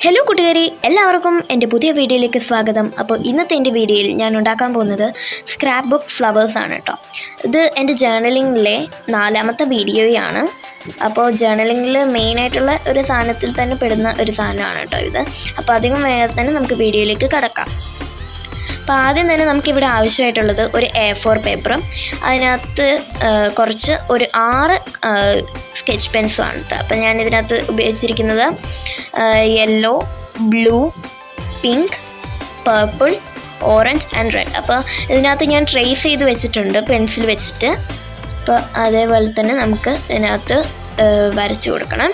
Hello കൂട്ടുകാരി, എല്ലാവർക്കും എൻ്റെ പുതിയ വീഡിയോയിലേക്ക് സ്വാഗതം. അപ്പോൾ ഇന്നത്തെ എൻ്റെ വീഡിയോയിൽ ഞാൻ ഉണ്ടാക്കാൻ പോകുന്നത് സ്ക്രാപ്പ് ബുക്ക് ഫ്ലവേഴ്സ് ആണ് കേട്ടോ. ഇത് എൻ്റെ ജേർണലിങ്ങിലെ 4ാമത്തെ വീഡിയോയാണ്. അപ്പോൾ ജേർണലിങ്ങിൽ മെയിനായിട്ടുള്ള ഒരു സാധനത്തിൽ തന്നെ പെടുന്ന ഒരു സാധനമാണ് കേട്ടോ ഇത്. അപ്പോൾ അധികം വേഗം തന്നെ നമുക്ക് വീഡിയോയിലേക്ക് കടക്കാം. അപ്പോൾ ആദ്യം തന്നെ നമുക്കിവിടെ ആവശ്യമായിട്ടുള്ളത് ഒരു A4 പേപ്പറും അതിനകത്ത് കുറച്ച് ഒരു 6 സ്കെച്ച് പെൻസുമാണ് കേട്ടോ. അപ്പോൾ ഞാനിതിനകത്ത് ഉപയോഗിച്ചിരിക്കുന്നത് yellow, blue, pink, purple, orange and red. അപ്പോൾ ഇതിനകത്ത് ഞാൻ ട്രേസ് ചെയ്ത് വെച്ചിട്ടുണ്ട് പെൻസിൽ വെച്ചിട്ട്. അപ്പോൾ അതേപോലെ തന്നെ നമുക്ക് ഇതിനകത്ത് വരച്ചു കൊടുക്കണം.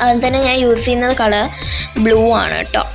അതിൽ തന്നെ ഞാൻ യൂസ് ചെയ്യുന്നത് കളർ ബ്ലൂ ആണ് കേട്ടോ.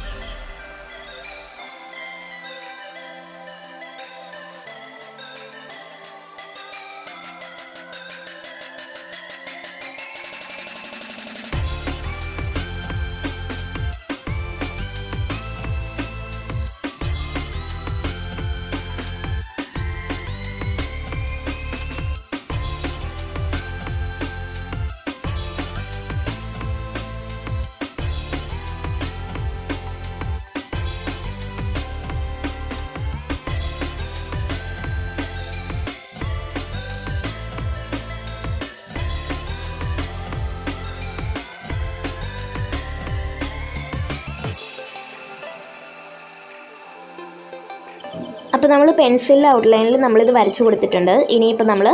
അപ്പോൾ നമ്മൾ പെൻസിലിൻ്റെ ഔട്ട്ലൈനിൽ നമ്മളിത് വരച്ചു കൊടുത്തിട്ടുണ്ട്. ഇനിയിപ്പോൾ നമ്മൾ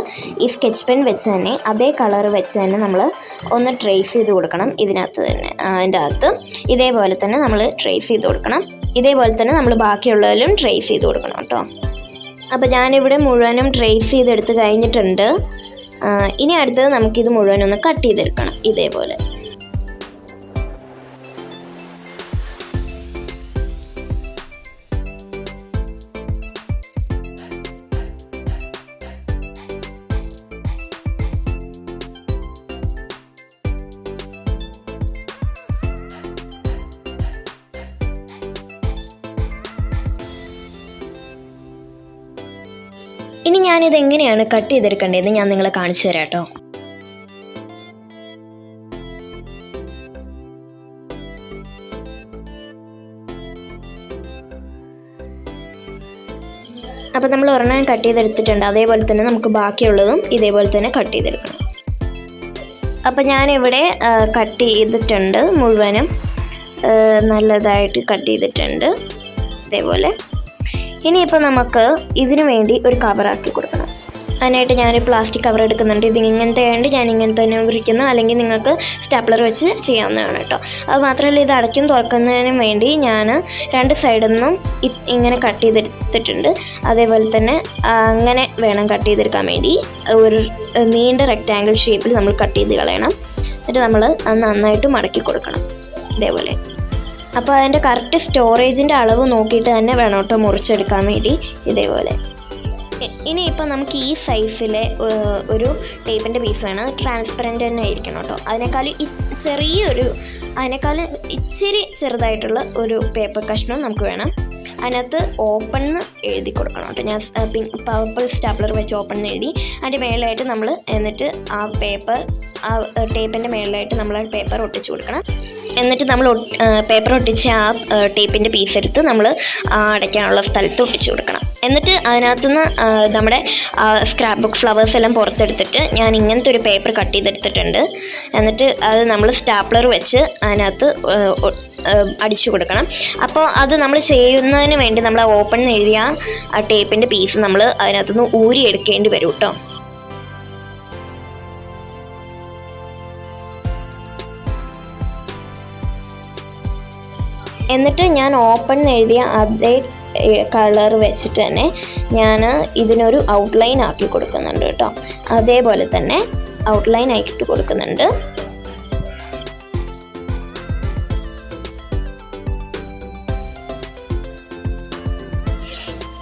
ഈ സ്കെച്ച് പെൻ വെച്ച് തന്നെ അതേ കളർ വെച്ച് തന്നെ നമ്മൾ ഒന്ന് ട്രേസ് ചെയ്ത് കൊടുക്കണം. ഇതിനകത്ത് തന്നെ അതിൻ്റെ അകത്ത് ഇതേപോലെ തന്നെ നമ്മൾ ട്രേസ് ചെയ്ത് കൊടുക്കണം. ഇതേപോലെ തന്നെ നമ്മൾ ബാക്കിയുള്ളതിലും ട്രേസ് ചെയ്ത് കൊടുക്കണം കേട്ടോ. അപ്പോൾ ഞാനിവിടെ മുഴുവനും ട്രേസ് ചെയ്തെടുത്ത് കഴിഞ്ഞിട്ടുണ്ട്. ഇനി അടുത്തത് നമുക്കിത് മുഴുവനൊന്ന് കട്ട് ചെയ്തെടുക്കണം ഇതേപോലെ. ഇനി ഞാനിത് എങ്ങനെയാണ് കട്ട് ചെയ്തെടുക്കേണ്ടതെന്ന് ഞാൻ നിങ്ങളെ കാണിച്ചു തരാം കേട്ടോ. അപ്പോൾ നമ്മൾ ഒരെണ്ണം കട്ട് ചെയ്തെടുത്തിട്ടുണ്ട്. അതേപോലെ തന്നെ നമുക്ക് ബാക്കിയുള്ളതും ഇതേപോലെ തന്നെ കട്ട് ചെയ്തെടുക്കണം. അപ്പോൾ ഞാനിവിടെ കട്ട് ചെയ്തിട്ടുണ്ട്, മുഴുവനും നല്ലതായിട്ട് കട്ട് ചെയ്തിട്ടുണ്ട് ഇതേപോലെ. ഇനിയിപ്പോൾ നമുക്ക് ഇതിനു വേണ്ടി ഒരു കവറാക്കി കൊടുക്കണം. അതിനായിട്ട് ഞാൻ പ്ലാസ്റ്റിക് കവർ എടുക്കുന്നുണ്ട്. ഇത് ഇങ്ങനത്തെ ആയതുകൊണ്ട് ഞാൻ ഇങ്ങനെ തന്നെ ഉപയോഗിക്കുന്നു, അല്ലെങ്കിൽ നിങ്ങൾക്ക് സ്റ്റാപ്ലർ വെച്ച് ചെയ്യാവുന്നതാണ് കേട്ടോ. അത് മാത്രമല്ല, ഇത് അടയ്ക്കും തുറക്കുന്നതിനും വേണ്ടി ഞാൻ 2 സൈഡിൽ നിന്നും ഇങ്ങനെ കട്ട് ചെയ്തെടുത്തിട്ടുണ്ട്. അതേപോലെ തന്നെ അങ്ങനെ വേണം കട്ട് ചെയ്തെടുക്കാൻ വേണ്ടി. ഒരു നീണ്ട റെക്റ്റാങ്കിൾ ഷേപ്പിൽ നമ്മൾ കട്ട് ചെയ്ത് കളയണം. എന്നിട്ട് നമ്മൾ അത് നന്നായിട്ട് മടക്കി കൊടുക്കണം ഇതേപോലെ. അപ്പോൾ അതിൻ്റെ കറക്റ്റ് സ്റ്റോറേജിൻ്റെ അളവ് നോക്കിയിട്ട് തന്നെ വേണം കേട്ടോ മുറിച്ചെടുക്കാൻ വേണ്ടി ഇതേപോലെ. ഇനിയിപ്പോൾ നമുക്ക് ഈ സൈസിലെ ഒരു ടേപ്പിൻ്റെ പീസ് വേണം. ട്രാൻസ്പെറൻറ്റ് തന്നെ ആയിരിക്കണം കേട്ടോ. അതിനേക്കാളും ഇച്ചിരി ചെറുതായിട്ടുള്ള ഒരു പേപ്പർ കഷ്ണം നമുക്ക് വേണം. അതിനകത്ത് ഓപ്പൺ എന്ന് എഴുതി കൊടുക്കണം കേട്ടോ. ഞാൻ പർപ്പിൾ സ്റ്റാപ്ലർ വെച്ച് ഓപ്പൺ എന്ന് എഴുതി അതിൻ്റെ മേളിലായിട്ട് നമ്മൾ എന്നിട്ട് ആ ടേപ്പിൻ്റെ മേളിലായിട്ട് നമ്മൾ ആ പേപ്പർ ഒട്ടിച്ചു കൊടുക്കണം. എന്നിട്ട് നമ്മൾ പേപ്പർ ഒട്ടിച്ച് ആ ടേപ്പിൻ്റെ പീസ് എടുത്ത് നമ്മൾ അടയ്ക്കാനുള്ള സ്ഥലത്ത് ഒട്ടിച്ചു കൊടുക്കണം. എന്നിട്ട് അതിനകത്തുനിന്ന് നമ്മുടെ സ്ക്രാപ്പ് ബുക്ക് ഫ്ലവേഴ്സ് എല്ലാം പുറത്തെടുത്തിട്ട് ഞാൻ ഇങ്ങനത്തെ ഒരു പേപ്പർ കട്ട് ചെയ്തെടുത്തിട്ടുണ്ട്. എന്നിട്ട് അത് നമ്മൾ സ്റ്റാപ്ലർ വെച്ച് അതിനകത്ത് അടിച്ചു കൊടുക്കണം. അപ്പോൾ അത് നമ്മൾ ചെയ്യുന്നതിന് വേണ്ടി നമ്മൾ ഓപ്പൺ എന്ന് എഴുതിയ ആ ടേപ്പിൻ്റെ പീസ് നമ്മൾ അതിനകത്തുനിന്ന് ഊരിയെടുക്കേണ്ടി വരും കേട്ടോ. എന്നിട്ട് ഞാൻ ഓപ്പൺ എഴുതിയ അതേ കളർ വെച്ചിട്ട് തന്നെ ഞാൻ ഇതിനൊരു ഔട്ട്ലൈൻ ആക്കി കൊടുക്കുന്നുണ്ട് കേട്ടോ. അതേപോലെ തന്നെ ഔട്ട്ലൈൻ ആക്കിയിട്ട് കൊടുക്കുന്നുണ്ട്.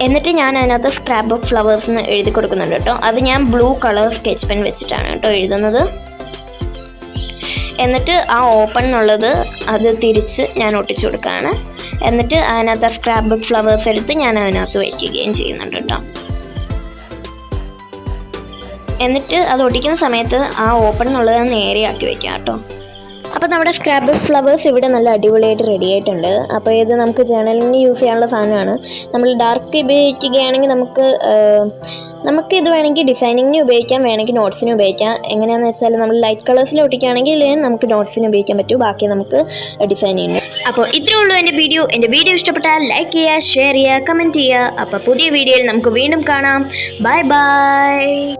എന്നിട്ട് ഞാൻ അതിനകത്ത് സ്ക്രാപ്പ് ബുക്ക് ഫ്ലവേഴ്സ് എന്ന് എഴുതി കൊടുക്കുന്നുണ്ട് കേട്ടോ. അത് ഞാൻ ബ്ലൂ കളർ സ്കെച്ച് പെൻ വെച്ചിട്ടാണ് കേട്ടോ എഴുതുന്നത്. എന്നിട്ട് ആ ഓപ്പൺ എന്നുള്ളത് അത് തിരിച്ച് ഞാൻ ഒട്ടിച്ചു കൊടുക്കുകയാണ്. എന്നിട്ട് അതിനകത്ത് സ്ക്രാപ്പ് ബുക്ക് ഫ്ലവേഴ്സ് എടുത്ത് ഞാൻ അതിനകത്ത് വയ്ക്കുകയും ചെയ്യുന്നുണ്ട് കേട്ടോ. എന്നിട്ട് അത് ഒട്ടിക്കുന്ന സമയത്ത് ആ ഓപ്പൺ എന്നുള്ളത് നേരെയാക്കി വയ്ക്കാം കേട്ടോ. അപ്പോൾ നമ്മുടെ സ്ക്രാപ്പ് ഫ്ലവേഴ്സ് ഇവിടെ നല്ല അടിപൊളിയായിട്ട് റെഡി ആയിട്ടുണ്ട്. അപ്പോൾ ഇത് നമുക്ക് ജേർണലിംഗ് യൂസ് ചെയ്യാനുള്ള സാധനമാണ്. നമ്മൾ ഡാർക്ക് ഉപയോഗിക്കുകയാണെങ്കിൽ നമുക്കിത് വേണമെങ്കിൽ ഡിസൈനിങ്ങിന് ഉപയോഗിക്കാം, വേണമെങ്കിൽ നോട്ട്സിന് ഉപയോഗിക്കാം. എങ്ങനെയാണെന്ന് വെച്ചാൽ നമ്മൾ ലൈറ്റ് കളേഴ്സിൽ ഒട്ടിക്കുകയാണെങ്കിൽ നമുക്ക് നോട്ട്സിന് ഉപയോഗിക്കാൻ പറ്റും, ബാക്കി നമുക്ക് ഡിസൈനിങ്ങിന്. അപ്പോൾ ഇത്രേ ഉള്ളൂ എൻ്റെ വീഡിയോ ഇഷ്ടപ്പെട്ടാൽ ലൈക്ക് ചെയ്യുക, ഷെയർ ചെയ്യുക, കമൻറ്റ് ചെയ്യുക. അപ്പോൾ പുതിയ വീഡിയോയിൽ നമുക്ക് വീണ്ടും കാണാം. Bye bye.